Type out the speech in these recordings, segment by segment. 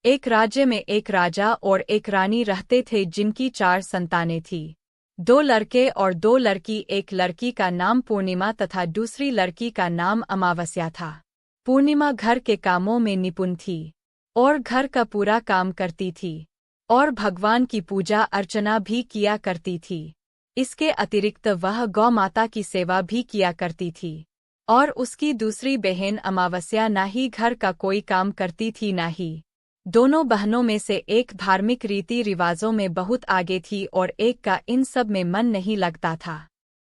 एक राज्य में एक राजा और एक रानी रहते थे जिनकी 4 संतानें थीं। 2 लड़के और 2 लड़की। एक लड़की का नाम पूर्णिमा तथा दूसरी लड़की का नाम अमावस्या था। पूर्णिमा घर के कामों में निपुण थी और घर का पूरा काम करती थी और भगवान की पूजा अर्चना भी किया करती थी। इसके अतिरिक्त वह गौ माता की सेवा भी किया करती थी। और उसकी दूसरी बहन अमावस्या न ही घर का कोई काम करती थी न ही। दोनों बहनों में से एक धार्मिक रीति रिवाजों में बहुत आगे थी और एक का इन सब में मन नहीं लगता था।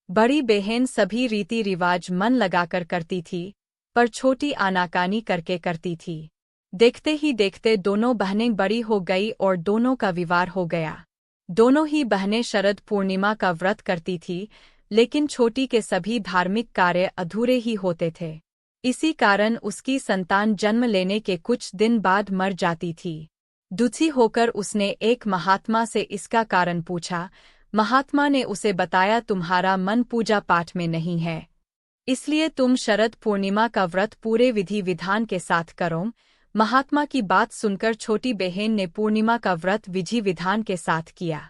बड़ी बहन सभी रीति रिवाज मन लगाकर करती थी, पर छोटी आनाकानी करके करती थी। देखते ही देखते दोनों बहनें बड़ी हो गई और दोनों का विवाह हो गया। दोनों ही बहनें शरद पूर्णिमा का व्रत करती थी, लेकिन छोटी के सभी धार्मिक कार्य अधूरे ही होते थे। इसी कारण उसकी संतान जन्म लेने के कुछ दिन बाद मर जाती थी। दुखी होकर उसने एक महात्मा से इसका कारण पूछा। महात्मा ने उसे बताया, तुम्हारा मन पूजा पाठ में नहीं है, इसलिए तुम शरद पूर्णिमा का व्रत पूरे विधि विधान के साथ करो। महात्मा की बात सुनकर छोटी बहन ने पूर्णिमा का व्रत विधि विधान के साथ किया।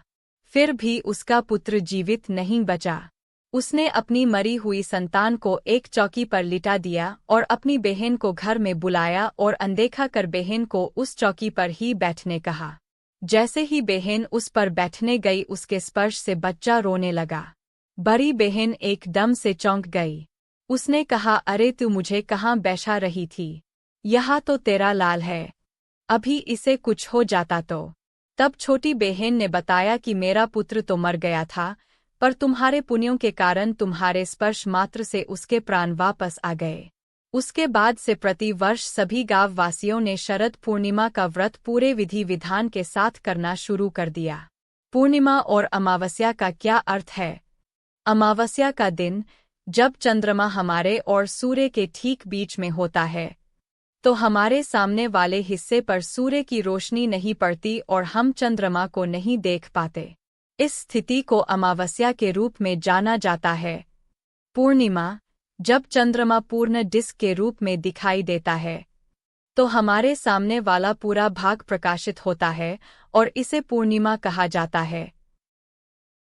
फिर भी उसका पुत्र जीवित नहीं बचा। उसने अपनी मरी हुई संतान को एक चौकी पर लिटा दिया और अपनी बहन को घर में बुलाया और अनदेखा कर बहन को उस चौकी पर ही बैठने कहा। जैसे ही बहन उस पर बैठने गई, उसके स्पर्श से बच्चा रोने लगा। बड़ी बहन एकदम से चौंक गई। उसने कहा, अरे तू मुझे कहाँ बैठा रही थी? यहाँ तो तेरा लाल है, अभी इसे कुछ हो जाता तो। तब छोटी बहन ने बताया कि मेरा पुत्र तो मर गया था, पर तुम्हारे पुण्यों के कारण तुम्हारे स्पर्श मात्र से उसके प्राण वापस आ गए। उसके बाद से प्रति वर्ष सभी गांव वासियों ने शरद पूर्णिमा का व्रत पूरे विधि विधान के साथ करना शुरू कर दिया। पूर्णिमा और अमावस्या का क्या अर्थ है? अमावस्या का दिन, जब चंद्रमा हमारे और सूर्य के ठीक बीच में होता है, तो हमारे सामने वाले हिस्से पर सूर्य की रोशनी नहीं पड़ती और हम चंद्रमा को नहीं देख पाते। इस स्थिति को अमावस्या के रूप में जाना जाता है। पूर्णिमा, जब चंद्रमा पूर्ण डिस्क के रूप में दिखाई देता है, तो हमारे सामने वाला पूरा भाग प्रकाशित होता है और इसे पूर्णिमा कहा जाता है।